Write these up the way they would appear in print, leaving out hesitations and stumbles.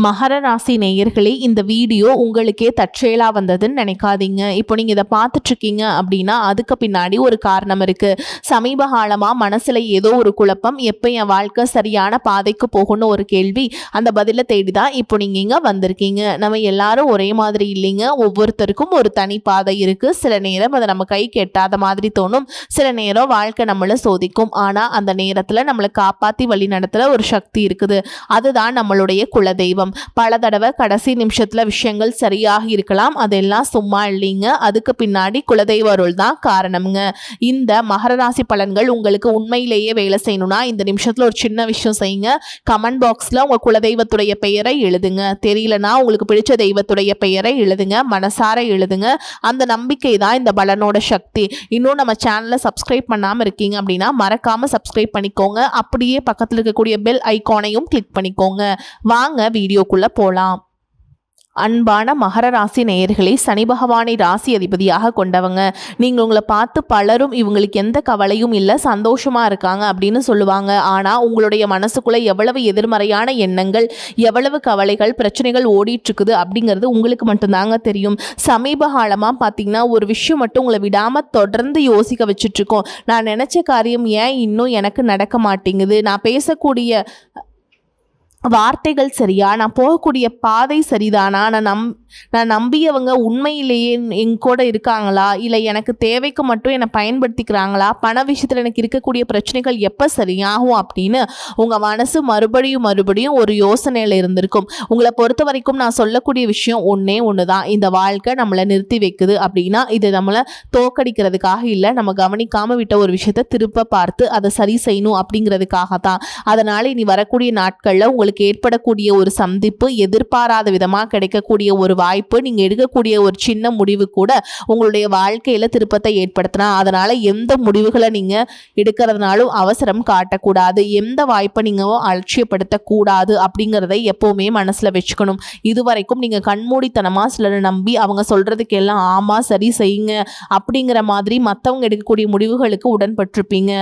மகர ராசி நேயர்களே, இந்த வீடியோ உங்களுக்கே தற்செயலா வந்ததுன்னு நினைக்காதீங்க. இப்போ நீங்க இதை பார்த்துட்டு இருக்கீங்க அப்படின்னா அதுக்கு பின்னாடி ஒரு காரணம் இருக்கு. சமீப காலமா மனசுல ஏதோ ஒரு குழப்பம், எப்போ என் வாழ்க்கை சரியான பாதைக்கு போகும்னு ஒரு கேள்வி. அந்த பதிலை தேடிதான் இப்போ நீங்க இங்க வந்திருக்கீங்க. நம்ம எல்லாரும் ஒரே மாதிரி இல்லைங்க. ஒவ்வொருத்தருக்கும் ஒரு தனி பாதை இருக்கு. சில நேரம் அதை நம்ம கை கெட்டாத மாதிரி தோணும், சில நேரம் வாழ்க்கை நம்மளை சோதிக்கும். ஆனா அந்த நேரத்துல நம்மளை காப்பாத்தி வழி நடத்துற ஒரு சக்தி இருக்குது. அதுதான் நம்மளுடைய குலதெய்வம். பல தடவை கடைசி நிமிஷத்துல விஷயங்கள் சரியாக இருக்கலாம், அதெல்லாம் சும்மா இல்லைங்க. அதுக்கு பின்னாடி குலதெய்வ அருள் தான் காரணம்ங்க. இந்த மகர ராசி பலன்கள் உங்களுக்கு உண்மையிலேயே வேலை செய்யணும்னா இந்த நிமிஷத்துல ஒரு சின்ன விஷயம் செய்யுங்க. கமெண்ட் பாக்ஸ்ல உங்க குலதெய்வத்துடைய பெயரை எழுதுங்க. தெரியலனா உங்களுக்கு பிடிச்ச தெய்வத்துடைய பெயரை எழுதுங்க, மனசார எழுதுங்க. அந்த நம்பிக்கை தான் இந்த பலனோட சக்தி. இன்னும் நம்ம சேனலை சப்ஸ்கிரைப் பண்ணாம இருக்கீங்க அப்படின்னா மறக்காம சப்ஸ்கிரைப் பண்ணிக்கோங்க. அப்படியே பக்கத்தில் இருக்கக்கூடிய பெல் ஐகானையும் கிளிக் பண்ணிக்கோங்க. வாங்க வீடியோக்குள்ள போலாம். அன்பான மகர ராசி நேயர்களே, சனி பகவானை ராசி அதிபதியாக கொண்டவங்க. நீங்கள் உங்களை பார்த்து பலரும் இவங்களுக்கு எந்த கவலையும் இல்லை, சந்தோஷமாக இருக்காங்க அப்படின்னு சொல்லுவாங்க. ஆனால் உங்களுடைய மனசுக்குள்ளே எவ்வளவு எதிர்மறையான எண்ணங்கள், எவ்வளவு கவலைகள், பிரச்சனைகள் ஓடிட்டுருக்குது அப்படிங்கிறது உங்களுக்கு மட்டும்தாங்க தெரியும். சமீப காலமாக பார்த்தீங்கன்னா ஒரு விஷயம் மட்டும் உங்களை விடாமல் தொடர்ந்து யோசிக்க வச்சுட்ருக்கோம். நான் நினச்ச காரியம் ஏன் இன்னும் எனக்கு நடக்க மாட்டேங்குது, நான் பேசக்கூடிய வார்த்தைகள் சரியா, நான் போகக்கூடிய பாதை சரிதானா, நான் நம்பியவங்க உண்மையிலேயே என் கூட இருக்காங்களா, இல்லை எனக்கு தேவைக்கு மட்டும் என்னை பயன்படுத்திக்கிறாங்களா, பண விஷயத்தில் எனக்கு இருக்கக்கூடிய பிரச்சனைகள் எப்போ சரியாகும் அப்படின்னு உங்கள் மனசு மறுபடியும் ஒரு யோசனையில் இருந்திருக்கும். உங்களை பொறுத்த வரைக்கும் நான் சொல்லக்கூடிய விஷயம் ஒன்றே ஒன்று தான். இந்த வாழ்க்கை நம்மளை நிறுத்தி வைக்குது அப்படின்னா இது நம்மளை தோக்கடிக்கிறதுக்காக இல்லை, நம்ம கவனிக்காமல் விட்ட ஒரு விஷயத்தை திருப்ப பார்த்து அதை சரி செய்யணும் அப்படிங்கிறதுக்காக தான். அதனால் இனி வரக்கூடிய நாட்களில் உங்களுக்கு ஏற்படக்கூடிய ஒரு சந்திப்பு, எதிர்பாராத விதமாக கிடைக்கக்கூடிய ஒரு வாய்ப்பு, நீங்கள் எடுக்கக்கூடிய ஒரு சின்ன முடிவு கூட உங்களுடைய வாழ்க்கையில் திருப்பத்தை ஏற்படுத்தலாம். அதனால் எந்த முடிவுகளை நீங்கள் எடுக்கிறதுனாலும் அவசரம் காட்டக்கூடாது, எந்த வாய்ப்பை நீங்கள் அலட்சியப்படுத்தக்கூடாது அப்படிங்கிறதை எப்போவுமே மனசில் வச்சுக்கணும். இதுவரைக்கும் நீங்கள் கண்மூடித்தனமாக சிலரை நம்பி அவங்க சொல்கிறதுக்கு எல்லாம் ஆமாம் சரி செய்யுங்க அப்படிங்கிற மாதிரி மற்றவங்க எடுக்கக்கூடிய முடிவுகளுக்கு உடன்பட்டிருப்பீங்க.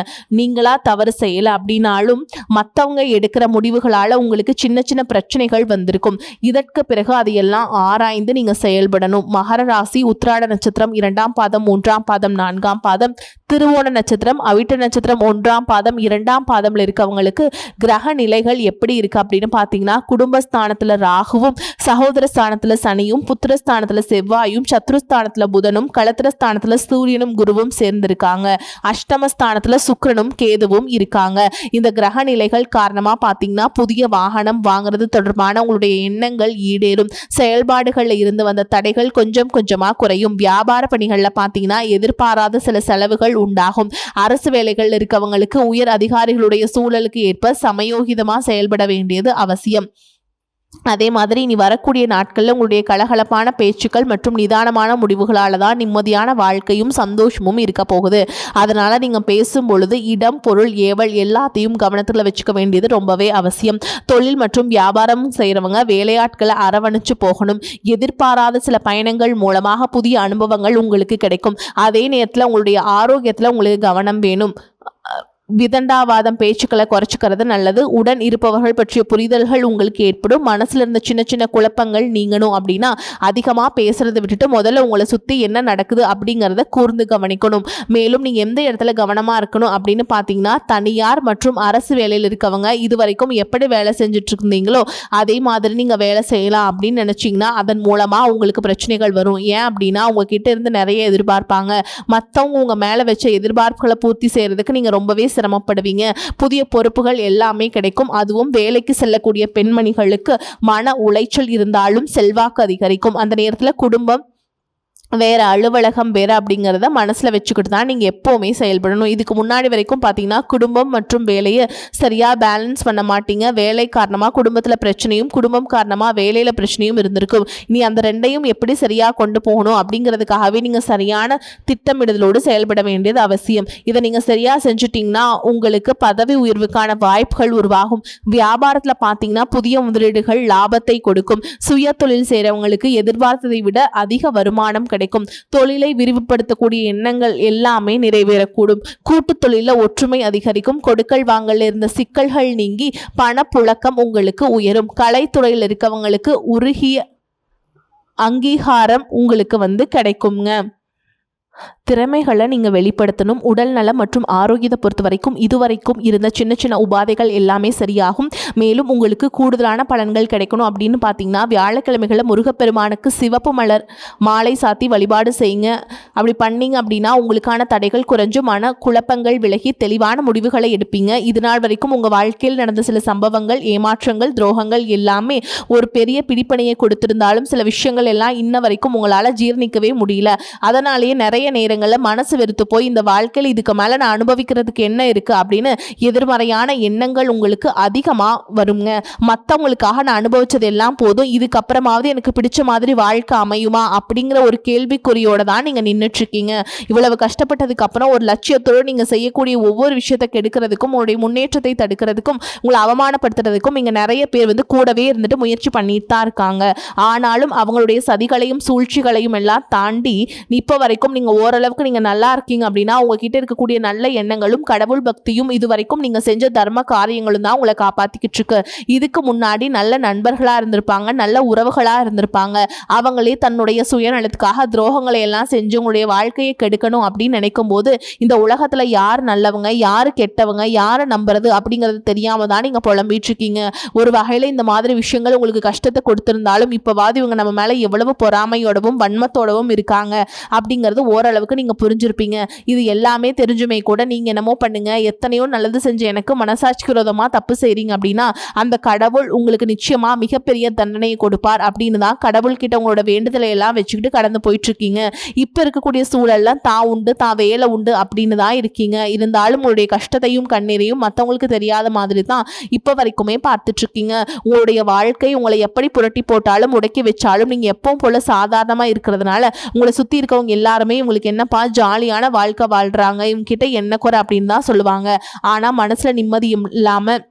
நீங்களா தவறு செய்யலை அப்படின்னாலும் மற்றவங்க எடுக்கிற முடிவுகளால் உங்களுக்கு சின்ன சின்ன பிரச்சனைகள் வந்திருக்கும். இதற்கு பிறகு அதையெல்லாம் ஆராய்ந்து நீங்க செயல்படணும். மகர ராசி உத்திராட நட்சத்திரம் 2ஆம் பாதம் 3ஆம் பாதம் 4ஆம் பாதம், திருவோண நட்சத்திரம் அவிட்ட நட்சத்திரம் 1ஆம் பாதம் 2ஆம் பாதம்ல இருக்கவங்களுக்கு கிரக நிலைகள் எப்படி இருக்கு அப்படின்னு பார்த்தீங்கன்னா, குடும்பஸ்தானத்துல ராகுவும், சகோதர ஸ்தானத்துல சனியும், புத்திரஸ்தானத்துல செவ்வாயும், சத்ருஸ்தானத்துல புதனும், களத்திரஸ்தானத்துல சூரியனும் குருவும் சேர்ந்திருக்காங்க. அஷ்டமஸ்தானத்துல சுக்கிரனும் கேதுவும் இருக்காங்க. இந்த கிரக நிலைகள் காரணமா பார்த்தீங்கன்னா புதிய வாகனம் வாங்குறது தொடர்பான உங்களுடைய எண்ணங்கள் ஈடேறும். செயல்பாடுகள்ல இருந்து வந்த தடைகள் கொஞ்சம் கொஞ்சமா குறையும். வியாபார பணிகள்ல பார்த்தீங்கன்னா எதிர்பாராத சில செலவுகள் உண்டாகும். அரசு வேலைகள் இருக்கவங்களுக்கு உயர் அதிகாரிகளுடைய சூழலுக்கு ஏற்ப சமயோகிதமா செயல்பட வேண்டியது அவசியம். அதே மாதிரி இனி வரக்கூடிய நாட்களில் உங்களுடைய கலகலப்பான பேச்சுக்கள் மற்றும் நிதானமான முடிவுகளால் தான் நிம்மதியான வாழ்க்கையும் சந்தோஷமும் இருக்க போகுது. அதனால் நீங்கள் பேசும் பொழுது இடம், பொருள், ஏவல் எல்லாத்தையும் கவனத்தில் வச்சுக்க வேண்டியது ரொம்பவே அவசியம். தொழில் மற்றும் வியாபாரம் செய்கிறவங்க வேலையாட்களை அரவணைச்சு போகணும். எதிர்பாராத சில பயணங்கள் மூலமாக புதிய அனுபவங்கள் உங்களுக்கு கிடைக்கும். அதே நேரத்தில் உங்களுடைய ஆரோக்கியத்தில் உங்களுக்கு கவனம் வேணும். விதண்டாவாதம் பேச்சுக்களை குறைச்சிக்கிறது நல்லது. உடன் இருப்பவர்கள் பற்றிய புரிதல்கள் உங்களுக்கு ஏற்படும். மனசுல இருந்த சின்ன சின்ன குழப்பங்கள் நீங்கணும் அப்படின்னா அதிகமாக பேசுறதை விட்டுட்டு முதல்ல உங்களை சுற்றி என்ன நடக்குது அப்படிங்கிறத கூர்ந்து கவனிக்கணும். மேலும் நீங்கள் எந்த இடத்துல கவனமாக இருக்கணும் அப்படின்னு பார்த்தீங்கன்னா, தனியார் மற்றும் அரசு வேலையில் இருக்கவங்க இதுவரைக்கும் எப்படி வேலை செஞ்சுட்டு இருந்தீங்களோ அதே மாதிரி நீங்கள் வேலை செய்யலாம் அப்படின்னு நினச்சிங்கன்னா அதன் மூலமாக உங்களுக்கு பிரச்சனைகள் வரும். ஏன் அப்படின்னா உங்ககிட்ட இருந்து நிறைய எதிர்பார்ப்பாங்க. மற்றவங்க உங்கள் மேலே வச்ச எதிர்பார்ப்புகளை பூர்த்தி செய்கிறதுக்கு நீங்கள் ரொம்பவே சிரமப்படுவீங்க. புதிய பொறுப்புகள் எல்லாமே கிடைக்கும். அதுவும் வேலைக்கு செல்லக்கூடிய பெண்மணிகளுக்கு மன உளைச்சல் இருந்தாலும் செல்வாக்கு அதிகரிக்கும். அந்த நேரத்தில் குடும்பம் வேறு, அலுவலகம் வேறு அப்படிங்கிறத மனசில் வச்சுக்கிட்டு தான் நீங்கள் எப்போவுமே செயல்படணும். இதுக்கு முன்னாடி வரைக்கும் பார்த்தீங்கன்னா குடும்பம் மற்றும் வேலையை சரியாக பேலன்ஸ் பண்ண மாட்டீங்க. வேலை காரணமாக குடும்பத்தில் பிரச்சனையும், குடும்பம் காரணமாக வேலையில் பிரச்சனையும் இருந்திருக்கும். இனி அந்த ரெண்டையும் எப்படி சரியாக கொண்டு போகணும் அப்படிங்கிறதுக்காகவே நீங்கள் சரியான திட்டமிடுதலோடு செயல்பட வேண்டியது அவசியம். இதை நீங்கள் சரியாக செஞ்சுட்டிங்கன்னா உங்களுக்கு பதவி உயர்வுக்கான வாய்ப்புகள் உருவாகும். வியாபாரத்தில் பார்த்தீங்கன்னா புதிய முதலீடுகள் லாபத்தை கொடுக்கும். சுய தொழில் செய்கிறவங்களுக்கு எதிர்பார்த்ததை விட அதிக வருமானம் கிடைக்கும். தொழிலை விரிவுபடுத்தக்கூடிய எண்ணங்கள் எல்லாமே நிறைவேறக்கூடும். கூட்டு தொழில ஒற்றுமை அதிகரிக்கும். கொடுக்கல் வாங்கல இருந்த சிக்கல்கள் நீங்கி பணப்புழக்கம் உங்களுக்கு உயரும். கலைத்துறையில் இருக்கவங்களுக்கு உருகிய அங்கீகாரம் உங்களுக்கு கிடைக்குங்க. திறமைகளை நீங்கள் வெளிப்படுத்தணும். உடல் நலம் மற்றும் ஆரோக்கியத்தை பொறுத்த வரைக்கும் இதுவரைக்கும் இருந்த சின்ன சின்ன உபாதைகள் எல்லாமே சரியாகும். மேலும் உங்களுக்கு கூடுதலான பலன்கள் கிடைக்கணும் அப்படின்னு பார்த்தீங்கன்னா வியாழக்கிழமைகளில் முருகப்பெருமானுக்கு சிவப்பு மலர் மாலை சாத்தி வழிபாடு செய்யுங்க. அப்படி பண்ணீங்க அப்படின்னா உங்களுக்கான தடைகள் குறைஞ்சு மன குழப்பங்கள் விலகி தெளிவான முடிவுகளை எடுப்பீங்க. இது நாள் வரைக்கும் உங்கள் வாழ்க்கையில் நடந்த சில சம்பவங்கள், ஏமாற்றங்கள், துரோகங்கள் எல்லாமே ஒரு பெரிய பிடிப்பணியை கொடுத்திருந்தாலும் சில விஷயங்கள் எல்லாம் இன்ன வரைக்கும் உங்களால் ஜீர்ணிக்கவே முடியல. அதனாலேயே நிறைய நேரங்களில் மனசு வெறுத்து போய் இந்த வாழ்க்கையில் இதுக்கு மேலே நான் அனுபவிக்கிறதுக்கு என்ன இருக்குது அப்படின்னு எதிர்மறையான எண்ணங்கள் உங்களுக்கு அதிகமாக வருங்க. மற்றவங்களுக்காக நான் அனுபவிச்சது எல்லாம் போதும், இதுக்கப்புறமாவது எனக்கு பிடிச்ச மாதிரி வாழ்க்கை அமையுமா அப்படிங்கிற ஒரு கேள்விக்குறியோட தான் நீங்கள் நின்றுட்டுருக்கீங்க. இவ்வளவு கஷ்டப்பட்டதுக்கு அப்புறம் ஒரு லட்சியத்தோடு நீங்கள் செய்யக்கூடிய ஒவ்வொரு விஷயத்தை கெடுக்கிறதுக்கும் உங்களுடைய முன்னேற்றத்தை தடுக்கிறதுக்கும் உங்களை அவமானப்படுத்துறதுக்கும் இங்கே நிறைய பேர் கூடவே இருந்துட்டு முயற்சி பண்ணிட்டு தான் இருக்காங்க. ஆனாலும் அவங்களுடைய சதிகளையும் சூழ்ச்சிகளையும் எல்லாம் தாண்டி இப்போ வரைக்கும் நீங்கள் ஓரளவுக்கு நீங்கள் நல்லா இருக்கீங்க அப்படின்னா உங்ககிட்ட இருக்கக்கூடிய நல்ல எண்ணங்களும் கடவுள் பக்தியும் இது வரைக்கும் நீங்கள் செஞ்ச தர்ம காரியங்களும் தான் உங்களை காப்பாற்றிக்கிட்டு இருக்கு. இதுக்கு முன்னாடி நல்ல நண்பர்களாக இருந்திருப்பாங்க, நல்ல உறவுகளாக இருந்திருப்பாங்க. அவங்களே தன்னுடைய சுயநலத்துக்காக துரோகங்களை எல்லாம் செஞ்சு உங்களுடைய வாழ்க்கையை கெடுக்கணும் அப்படின்னு நினைக்கும் போது இந்த உலகத்தில் யார் நல்லவங்க யார் கெட்டவங்க யாரை நம்புறது அப்படிங்கிறது தெரியாமல் தான் நீங்கள் புலம்பிட்டு இருக்கீங்க. ஒரு வகையில் இந்த மாதிரி விஷயங்கள் உங்களுக்கு கஷ்டத்தை கொடுத்திருந்தாலும் இப்போவாது இவங்க நம்ம மேலே எவ்வளவு பொறாமையோடவும் வன்மத்தோடவும் இருக்காங்க அப்படிங்கிறது ஓரளவுக்கு நீங்கள் புரிஞ்சிருப்பீங்க. இது எல்லாமே தெரிஞ்சுமே கூட நீங்கள் என்னமோ பண்ணுங்க, எத்தனையோ நல்லது செஞ்ச எனக்கு மனசாட்சிக்கு விரோதமாக தப்பு செய்கிறீங்க அப்படின்னா அந்த கடவுள் உங்களுக்கு நிச்சயமாக மிகப்பெரிய தண்டனையை கொடுப்பார் அப்படின்னு தான் கடவுள்கிட்ட உங்களோட வேண்டுதலை எல்லாம் வச்சுக்கிட்டு கடந்து போயிட்டுருக்கீங்க. இப்போ இருக்கக்கூடிய சூழல்லாம் தான் உண்டு தான் வேலை உண்டு அப்படின்னு தான் இருக்கீங்க. இருந்தாலும் உங்களுடைய கஷ்டத்தையும் கண்ணீரையும் மற்றவங்களுக்கு தெரியாத மாதிரி தான் இப்போ வரைக்குமே பார்த்துட்ருக்கீங்க. உங்களுடைய வாழ்க்கை உங்களை எப்படி புரட்டி போட்டாலும் உடக்கி வச்சாலும் நீங்கள் எப்பவும் போல சாதாரணமாக இருக்கிறதுனால உங்களை சுற்றி இருக்கவங்க எல்லாருமே உங்களுக்கு என்னப்பா ஜாலியான வாழ்க்கை வாழ்றாங்க, இவங்க கிட்ட என்ன குறை அப்படின்னு தான் சொல்லுவாங்க. ஆனால் மனசில் நிம்மதி இல்லாமல்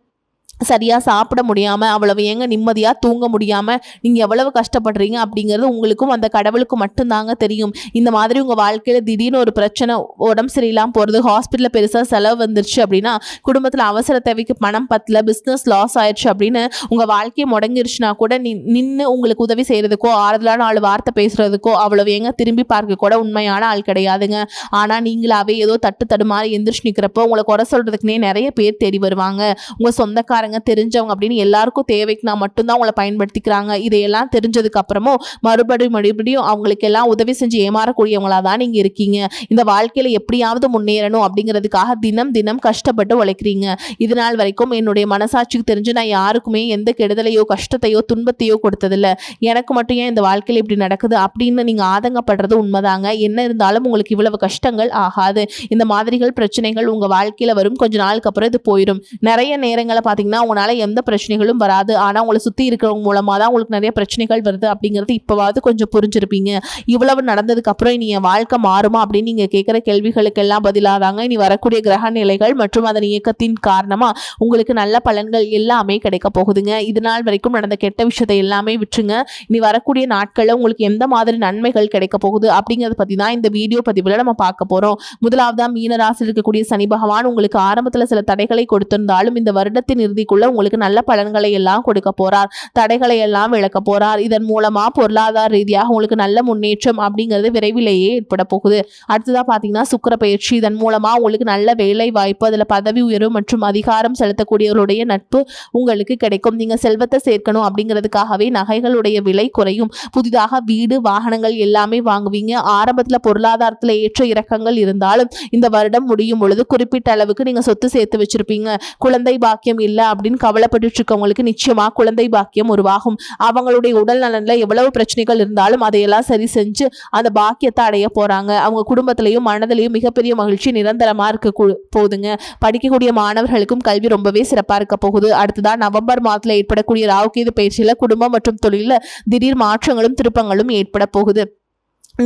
சரியாக சாப்பிட முடியாமல் அவ்வளவு ஏங்க நிம்மதியாக தூங்க முடியாமல் நீங்கள் எவ்வளவு கஷ்டப்படுறீங்க அப்படிங்கிறது உங்களுக்கும் அந்த கடவுளுக்கு மட்டும்தாங்க தெரியும். இந்த மாதிரி உங்கள் வாழ்க்கையில் திடீர்னு ஒரு பிரச்சனை, உடம்பு சரியில்லாமல் போகிறது, ஹாஸ்பிட்டலில் பெருசாக செலவு வந்துருச்சு அப்படின்னா, குடும்பத்தில் அவசர தேவைக்கு பணம் பத்தல, பிஸ்னஸ் லாஸ் ஆயிடுச்சு அப்படின்னு உங்கள் வாழ்க்கையை முடங்கிருச்சுன்னா கூட நின்று உங்களுக்கு உதவி செய்கிறதுக்கோ ஆறுதலான ஆள் வார்த்தை பேசுகிறதுக்கோ அவ்வளவு ஏங்க திரும்பி பார்க்க கூட உண்மையான ஆள் கிடையாதுங்க. ஆனால் நீங்களாவே ஏதோ தட்டு தடுமாறி எந்திரிச்சு நிற்கிறப்போ உங்களை குறை சொல்கிறதுக்குனே நிறைய பேர் தேடி வருவாங்க. உங்கள் சொந்தக்காரங்க தெரிஞ்சவங்க அப்படின்னு எல்லாருக்கும் தேவைக்குனா மட்டும்தான் உங்களை பயன்படுத்திக்கிறாங்க. இதையெல்லாம் தெரிஞ்சதுக்கு அப்புறமும் மறுபடியும் அவங்களுக்கு எல்லாம் உதவி செஞ்சு ஏமாறக்கூடியவங்களா தான் நீங்க இருக்கீங்க. இந்த வாழ்க்கையில எப்படியாவது முன்னேறணும் அப்படிங்கிறதுக்காக தினம் தினம் கஷ்டப்பட்டு உழைக்கிறீங்க. இது நாள் வரைக்கும் என்னுடைய மனசாட்சிக்கு தெரிஞ்சு நான் யாருக்குமே எந்த கெடுதலையோ கஷ்டத்தையோ துன்பத்தையோ கொடுத்ததில்லை, எனக்கு மட்டும் ஏன் இந்த வாழ்க்கையில இப்படி நடக்குது அப்படின்னு நீங்க ஆதங்கப்படுறது உண்மைதாங்க. என்ன இருந்தாலும் உங்களுக்கு இவ்வளவு கஷ்டங்கள் ஆகாது. இந்த மாதிரிகள் பிரச்சனைகள் உங்க வாழ்க்கையில வரும், கொஞ்ச நாளுக்கு அப்புறம் இது போயிடும். நிறைய நேரங்களை பார்த்தீங்கன்னா உங்களால எந்த பிரச்சனைகளும் வராது, ஆனா உங்களை சுத்தி இருக்கிறவங்க மூலமா தான் உங்களுக்கு நிறைய பிரச்சனைகள் வருது அப்படிங்கிறது இப்பவாவது கொஞ்சம் புரிஞ்சிருப்பீங்க. இவ்வளவு நடந்ததுக்கு அப்புறம் இனி என் வாழ்க்கை மாறுமா அப்படின்னு நீங்க கேட்கிற கேள்விகளுக்கு எல்லாம் பதிலாதாங்க இனி வரக்கூடிய கிரக நிலைகள் மற்றும் அதன் இயக்கத்தின் காரணமா உங்களுக்கு நல்ல பலன்கள் எல்லாமே கிடைக்க போகுதுங்க. இது நாள் வரைக்கும் நடந்த கெட்ட விஷயத்தை எல்லாமே விட்டுருங்க. இனி வரக்கூடிய நாட்கள்ல உங்களுக்கு எந்த மாதிரி நன்மைகள் கிடைக்க போகுது அப்படிங்கறத பத்தி தான் இந்த வீடியோ பதிவுல நம்ம பார்க்க போறோம். முதலாவதா மீன ராசியில் இருக்கக்கூடிய சனி பகவான் உங்களுக்கு ஆரம்பத்துல சில தடைகளை கொடுத்திருந்தாலும் இந்த வருடத்தின் இறுதிக்குள்ள உங்களுக்கு நல்ல பலன்களை எல்லாம் கொடுக்க போறார், தடைகளை எல்லாம் விளக்க போறார். இதன் மூலமா பொருளாதார ரீதியாக உங்களுக்கு நல்ல முன்னேற்றம் அப்படிங்கிறது விரைவிலேயே ஏற்பட போகுது. அடுத்ததா பாத்தீங்கன்னா சுக்கிர பயிற்சி, இதன் மூலமா உங்களுக்கு நல்ல வேலை வாய்ப்பு, அதுல பதவி உயர்வு மற்றும் அதிகாரம் செலுத்தக்கூடியவருடைய நட்பு உங்களுக்கு கிடைக்கும். நீங்க செல்வத்தை சேர்க்கணும் அப்படிங்கிறதுக்காகவே நகைகளுடைய விலை குறையும், புதிதாக வீடு வாகனங்கள் எல்லாமே வாங்குவீங்க. ஆரம்பத்துல பொருளாதாரத்துல ஏற்ற இறக்கங்கள் இருந்தாலும் இந்த வருடம் முடியும் பொழுது குறிப்பிட்ட அளவுக்கு நீங்க சொத்து சேர்த்து வச்சிருப்பீங்க. குழந்தை பாக்கியம் இல்லை அப்படின்னு கவலைப்பட்டு இருக்கவங்களுக்கு நிச்சயமா குழந்தை பாக்கியம் உருவாகும். அவங்களுடைய உடல் நலன்ல எவ்வளவு பிரச்சனைகள் இருந்தாலும் அதையெல்லாம் சரி செஞ்சு அந்த பாக்கியத்தை அடைய போறாங்க. அவங்க குடும்பத்திலையும் மனதிலையும் மிகப்பெரிய மகிழ்ச்சி நிரந்தரமா இருக்க போகுதுங்க. படிக்கக்கூடிய மாணவர்களுக்கும் கல்வி ரொம்பவே சிறப்பா இருக்க போகுது. அடுத்ததான் நவம்பர் மாதத்துல ஏற்படக்கூடிய ராகுகேது பயிற்சியில குடும்பம் மற்றும் தொழில திடீர் மாற்றங்களும் திருப்பங்களும் ஏற்பட போகுது.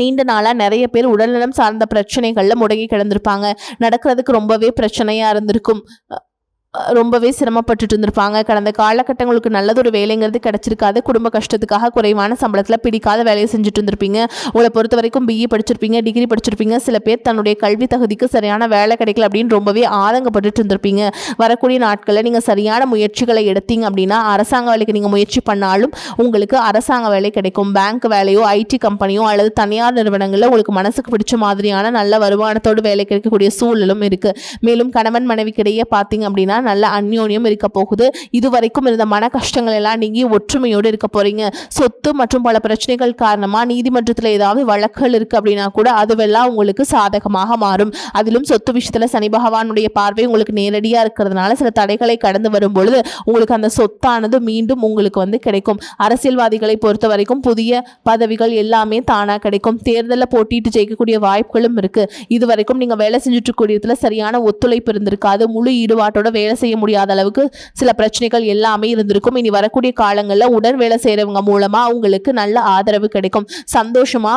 நீண்ட நாளாக நிறைய பேர் உடல்நலம் சார்ந்த பிரச்சனைகளில் முடங்கி கிடந்திருப்பாங்க. நடக்கிறதுக்கு ரொம்பவே பிரச்சனையாக இருந்திருக்கும். ரொம்பவே சிரமப்பட்டுட்டு இருந்திருப்பாங்க. கடந்த காலகட்டங்களுக்கு நல்லதொரு வேலைங்கிறது கிடைச்சிருக்காது. குடும்ப கஷ்டத்துக்காக குறைவான சம்பளத்தில் பிடிக்காத வேலையை செஞ்சுட்டு இருந்திருப்பீங்க. உங்களை பொறுத்த வரைக்கும் பிஇ படிச்சிருப்பீங்க, டிகிரி படிச்சிருப்பீங்க. சில பேர் தன்னுடைய கல்வி தகுதிக்கு சரியான வேலை கிடைக்கல அப்படின்னு ரொம்பவே ஆதங்கப்பட்டுட்டு இருந்திருப்பீங்க. வரக்கூடிய நாட்களில் நீங்கள் சரியான முயற்சிகளை எடுத்தீங்க அப்படின்னா அரசாங்க வேலைக்கு நீங்கள் முயற்சி பண்ணாலும் உங்களுக்கு அரசாங்க வேலை கிடைக்கும். பேங்க் வேலையோ, ஐடி கம்பெனியோ அல்லது தனியார் நிறுவனங்களில் உங்களுக்கு மனசுக்கு பிடிச்ச மாதிரியான நல்ல வருமானத்தோடு வேலை கிடைக்கக்கூடிய சூழலும் இருக்குது. மேலும் கணவன் மனைவிக்கிடையே பார்த்தீங்க அப்படின்னா நல்ல அந்யோன்யம் இருக்க போகுது. இதுவரைக்கும் இருந்த மன கஷ்டங்கள் எல்லாம் நீங்கி ஒற்றுமையோடு இருக்க போறீங்க. சொத்து மற்றும் பல பிரச்சனைகள் காரணமா நீதிமன்றத்தில் ஏதாவது வழக்குகள் இருக்கு அப்படின்னா கூட அதுவெல்லாம் உங்களுக்கு சாதகமாக மாறும். அதிலும் சொத்து விஷயத்துல சனி பகவானுடைய பார்வை உங்களுக்கு நேரடியா இருக்கிறதுனால சில தடைகளை கடந்து வரும் பொழுது உங்களுக்கு அந்த சொத்தானது மீண்டும் உங்களுக்கு கிடைக்கும். அரசியல்வாதிகளை பொறுத்த வரைக்கும் புதிய பதவிகள் எல்லாமே தானா கிடைக்கும். தேர்தலில் போட்டிட்டு ஜெயிக்கக்கூடிய வாய்ப்புகளும் இருக்கு. இதுவரைக்கும் நீங்க வேலை செஞ்சுட்டு கூடியதுல சரியான ஒத்துழைப்பு இருந்திருக்காது. முழு ஈடுபாட்டோட வேலை செய்ய முடியாத அளவுக்கு சில பிரச்சனைகள் எல்லாமே இருந்திருக்கும். இனி வரக்கூடிய காலங்களில் உடன் வேலை செய்யறவங்க மூலமா உங்களுக்கு நல்ல ஆதரவு கிடைக்கும். சந்தோஷமா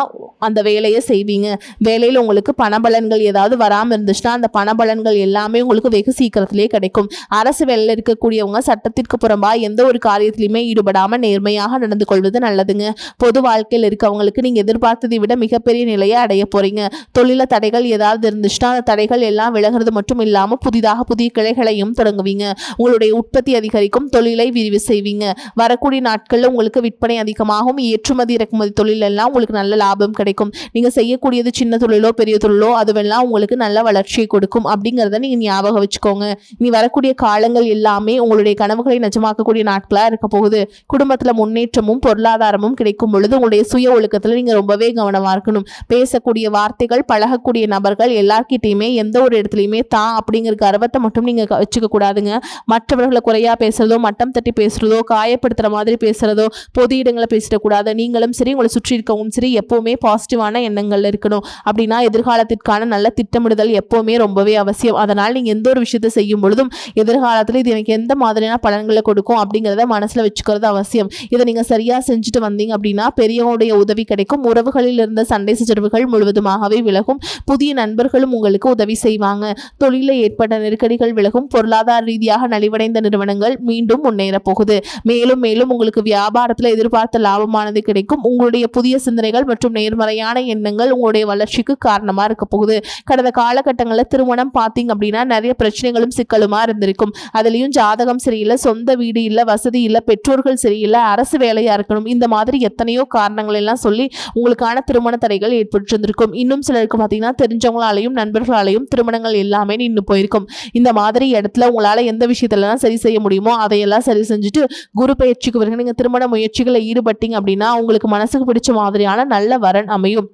அந்த வேலையை செய்வீங்க. வேலையில் உங்களுக்கு பணபலன்கள் ஏதாவது வராமல் இருந்துச்சுன்னா அந்த பணபலன்கள் எல்லாமே உங்களுக்கு வெகு சீக்கிரத்திலே கிடைக்கும். அரசு வேலையில் இருக்கக்கூடியவங்க சட்டத்திற்கு புறம்பா எந்த ஒரு காரியத்திலையுமே ஈடுபடாம நேர்மையாக நடந்து கொள்வது நல்லதுங்க. பொது வாழ்க்கையில் இருக்கவங்களுக்கு நீங்க எதிர்பார்த்ததை விட மிகப்பெரிய நிலையை அடைய போறீங்க. தொழில தடைகள் ஏதாவது இருந்துச்சுன்னா அந்த தடைகள் எல்லாம் விலகிறது மட்டும் இல்லாம புதிதாக புதிய கிளைகளையும் தொடங்குவீங்க. உங்களுடைய உற்பத்தி அதிகரிக்கும். தொழிலை விரிவு செய்வீங்க. வரக்கூடிய நாட்களில் உங்களுக்கு விற்பனை அதிகமாகும். ஏற்றுமதி இறக்குமதி தொழில் எல்லாம் உங்களுக்கு நல்ல லாபம் கிடைக்கும். நீங்க செய்யக்கூடியது சின்ன தொழிலோ பெரிய தொழிலோ அதுவெல்லாம் உங்களுக்கு நல்ல வளர்ச்சியை கொடுக்கும் அப்படிங்கிறத நீங்க ஞாபகம் வச்சுக்கோங்க. இனி வரக்கூடிய காலங்கள் எல்லாமே உங்களுடைய கனவுகளை நிஜமாக்கக்கூடிய நாட்களா இருக்க போகுது. குடும்பத்துல முன்னேற்றமும் பொருளாதாரமும் கிடைக்கும் பொழுது உங்களுடைய சுய ஒழுக்கத்துல நீங்க ரொம்பவே கவனமா இருக்கணும். பேசக்கூடிய வார்த்தைகள், பழகக்கூடிய நபர்கள் எல்லார்கிட்டையுமே எந்த ஒரு இடத்துலையுமே தான் அப்படிங்கிற கர்வத்தை மட்டும் நீங்க வச்சுக்க கூடாதுங்க. மற்றவர்களை குறையா பேசுறதோ, மட்டம் தட்டி பேசுறதோ, காயப்படுத்துற மாதிரி பேசுறதோ, பொது இடங்களை பேசிடக்கூடாது. நீங்களும் சரி, உங்களை சுற்றி இருக்கவும் சரி, எப்பவுமே பாசிட்டிவான எண்ணங்கள் இருக்கணும். அப்படின்னா எதிர்காலத்திற்கான நல்ல திட்டமிடுதல் எப்பவுமே ரொம்பவே அவசியம். அதனால் நீங்க எந்த ஒரு விஷயத்தை செய்யும் பொழுதும் எதிர்காலத்தில் இது எனக்கு எந்த மாதிரியான பலன்களை கொடுக்கும் அப்படிங்கிறத மனசுல வச்சுக்கிறது அவசியம். இதை நீங்க சரியா செஞ்சுட்டு வந்தீங்க அப்படின்னா பெரியவங்களுடைய உதவி கிடைக்கும். உறவுகளில் இருந்த சண்டை சச்சரவுகள் முழுவதுமாகவே விலகும். புதிய நண்பர்களும் உங்களுக்கு உதவி செய்வாங்க. தொழிலில் ஏற்பட்ட நெருக்கடிகள் விலகும். பொருளாதார ரீதியாக நலிவடைந்த நிறுவனங்கள் மீண்டும் முன்னேற போகுது. மேலும் மேலும் உங்களுக்கு வியாபாரத்தில் எதிர்பார்த்த லாபமானது கிடைக்கும். உங்களுடைய புதிய சிந்தனைகள் மற்றும் நேர்மறையான எண்ணங்கள் உங்களுடைய வளர்ச்சிக்கு காரணமா இருக்க போகுது. கடந்த காலகட்டங்களில் திருமணம் பார்த்தீங்க அப்படின்னா நிறைய பிரச்சனைகளும் சிக்கலுமா இருந்திருக்கும். அதுலயும் ஜாதகம் சரியில்லை, சொந்த வீடு இல்லை, வசதி இல்லை, பெற்றோர்கள் சரியில்லை, அரசு வேலையா இருக்கணும், இந்த மாதிரி எத்தனையோ காரணங்கள் எல்லாம் சொல்லி உங்களுக்கான திருமண தடைகள் ஏற்பட்டிருந்திருக்கும். இன்னும் சிலருக்கு பார்த்தீங்கன்னா தெரிஞ்சவங்களாலையும் நண்பர்களாலையும் திருமணங்கள் எல்லாமே நின்று போயிருக்கும். இந்த மாதிரி இடத்துல உங்களால எந்த விஷயத்தெல்லாம் சரி செய்ய முடியுமோ அதையெல்லாம் சரி செஞ்சுட்டு குரு பயிற்சிக்கு பிறகு நீங்க திருமண முயற்சிகளை ஈடுபட்டீங்க அப்படின்னா உங்களுக்கு மனசுக்கு பிடிச்ச மாதிரியான நல்ல வரன் அமையும்.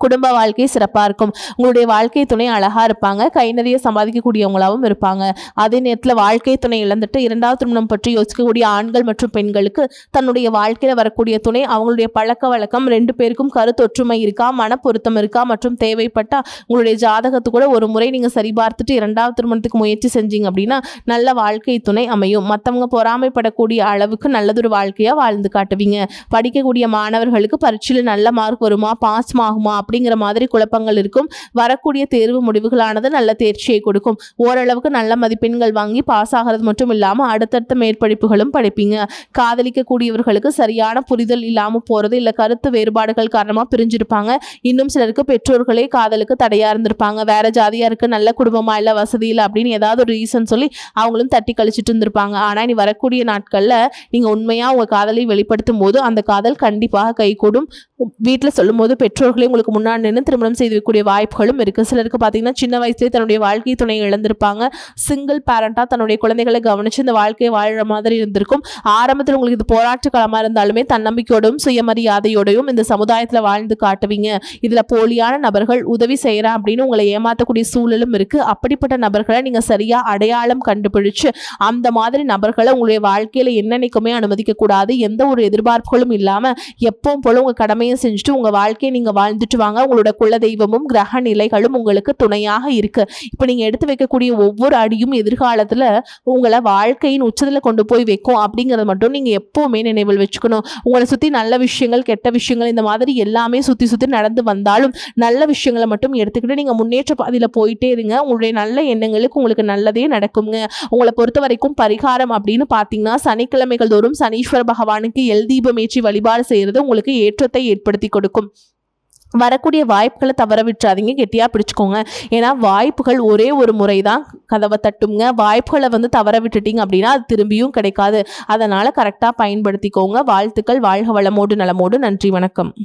குடும்ப வாழ்க்கை சிறப்பாக இருக்கும். உங்களுடைய வாழ்க்கை துணை அழகாக இருப்பாங்க. கை நிறைய சம்பாதிக்கக்கூடியவங்களாகவும் இருப்பாங்க. அதே நேரத்தில் வாழ்க்கை துணை இழந்துட்டு இரண்டாவது திருமணம் பற்றி யோசிக்கக்கூடிய ஆண்கள் மற்றும் பெண்களுக்கு தன்னுடைய வாழ்க்கையில் வரக்கூடிய துணை அவங்களுடைய பழக்க வழக்கம் ரெண்டு பேருக்கும் கருத்தொற்றுமை இருக்கா, மன பொருத்தம் இருக்கா மற்றும் தேவைப்பட்டால் உங்களுடைய ஜாதகத்து கூட ஒரு முறை நீங்கள் சரிபார்த்துட்டு இரண்டாவது திருமணத்துக்கு முயற்சி செஞ்சீங்க அப்படின்னா நல்ல வாழ்க்கை துணை அமையும். மற்றவங்க பொறாமைப்படக்கூடிய அளவுக்கு நல்லதொரு வாழ்க்கையாக வாழ்ந்து காட்டுவீங்க. படிக்கக்கூடிய மாணவர்களுக்கு பரீட்சையில் நல்ல மார்க் வருமா, பாஸ் ஆகுமா அப்படிங்கிற மாதிரி குழப்பங்கள் இருக்கும். வரக்கூடிய தேர்வு முடிவுகளானது நல்ல தேர்ச்சியை கொடுக்கும். ஓரளவுக்கு நல்ல மதிப்பெண்கள் வாங்கி பாஸ் ஆகிறது மட்டும் இல்லாமல் அடுத்தடுத்த மேற்படிப்புகளும் படிப்பீங்க. காதலிக்கக்கூடியவர்களுக்கு சரியான புரிதல் இல்லாமல் போகிறது, இல்லை கருத்து வேறுபாடுகள் காரணமாக பிரிஞ்சிருப்பாங்க. இன்னும் சிலருக்கு பெற்றோர்களே காதலுக்கு தடையாக இருந்திருப்பாங்க. வேற ஜாதியாக இருக்குது, நல்ல குடும்பமாக இல்லை, வசதி இல்லை அப்படின்னு ஏதாவது ஒரு ரீசன் சொல்லி அவங்களும் தட்டி கழிச்சிட்டு இருந்திருப்பாங்க. ஆனால் இனி வரக்கூடிய நாட்களில் நீங்கள் உண்மையாக உங்கள் காதலை வெளிப்படுத்தும் போது அந்த காதல் கண்டிப்பாக கைகூடும். வீட்டில் சொல்லும் போது பெற்றோர்களே உங்களுக்கு முன்னாடி நின்று திருமணம் செய்து வைக்கக்கூடிய வாய்ப்புகளும் இருக்குது. சிலருக்கு பார்த்தீங்கன்னா சின்ன வயசுலேயே தன்னுடைய வாழ்க்கை துணையை இழந்திருப்பாங்க. சிங்கிள் பேரண்டாக தன்னுடைய குழந்தைகளை கவனித்து இந்த வாழ்க்கையை வாழ்கிற மாதிரி இருந்திருக்கும். ஆரம்பத்தில் உங்களுக்கு இது போராட்ட காலமாக இருந்தாலுமே தன்னம்பிக்கையோடும் சுயமரியாதையோடையும் இந்த சமுதாயத்தில் வாழ்ந்து காட்டுவீங்க. இதில் போலியான நபர்கள் உதவி செய்கிறேன் அப்படின்னு உங்களை ஏமாற்றக்கூடிய சூழலும் இருக்குது. அப்படிப்பட்ட நபர்களை நீங்கள் சரியாக அடையாளம் கண்டுபிடிச்சு அந்த மாதிரி நபர்களை உங்களுடைய வாழ்க்கையில் என்னென்னைக்குமே அனுமதிக்கக்கூடாது. எந்த ஒரு எதிர்பார்ப்புகளும் இல்லாமல் எப்பவும் போல உங்கள் கடமையை செஞ்சுட்டு உங்கள் வாழ்க்கையை நீங்கள் வாழ்ந்துட்டு நிறைவேற்றுவாங்க. உங்களோட குலதெய்வமும் கிரக நிலைகளும் உங்களுக்கு துணையாக இருக்கு. இப்போ நீங்க எடுத்து வைக்கக்கூடிய ஒவ்வொரு அடியும் எதிர்காலத்துல உங்களை வாழ்க்கையின் உச்சத்துல கொண்டு போய் வைக்கும் அப்படிங்கறத மட்டும் நீங்க எப்பவுமே நினைவில் வச்சுக்கணும். உங்களை சுத்தி நல்ல விஷயங்கள், கெட்ட விஷயங்கள் இந்த மாதிரி எல்லாமே சுத்தி சுத்தி நடந்து வந்தாலும் நல்ல விஷயங்களை மட்டும் எடுத்துக்கிட்டு நீங்க முன்னேற்ற பாதையில போயிட்டே இருங்க. உங்களுடைய நல்ல எண்ணங்களுக்கு உங்களுக்கு நல்லதே நடக்குங்க. உங்களை பொறுத்த வரைக்கும் பரிகாரம் அப்படின்னு பாத்தீங்கன்னா, சனிக்கிழமைகள் தோறும் சனீஸ்வர பகவானுக்கு எல் தீபம் ஏற்றி வழிபாடு செய்யறது உங்களுக்கு ஏற்றத்தை ஏற்படுத்தி கொடுக்கும். வரக்கூடிய வாய்ப்புகளை தவற விட்டுறாதீங்க, கெட்டியாக பிடிச்சிக்கோங்க. ஏன்னா வாய்ப்புகள் ஒரே ஒரு முறை தான் கதவை தட்டுங்க. வாய்ப்புகளை தவற விட்டுட்டீங்க அப்படின்னா அது திரும்பியும் கிடைக்காது. அதனால் கரெக்டாக பயன்படுத்திக்கோங்க. வாழ்த்துக்கள். வாழ்க வளமோடு நலமோடு. நன்றி, வணக்கம்.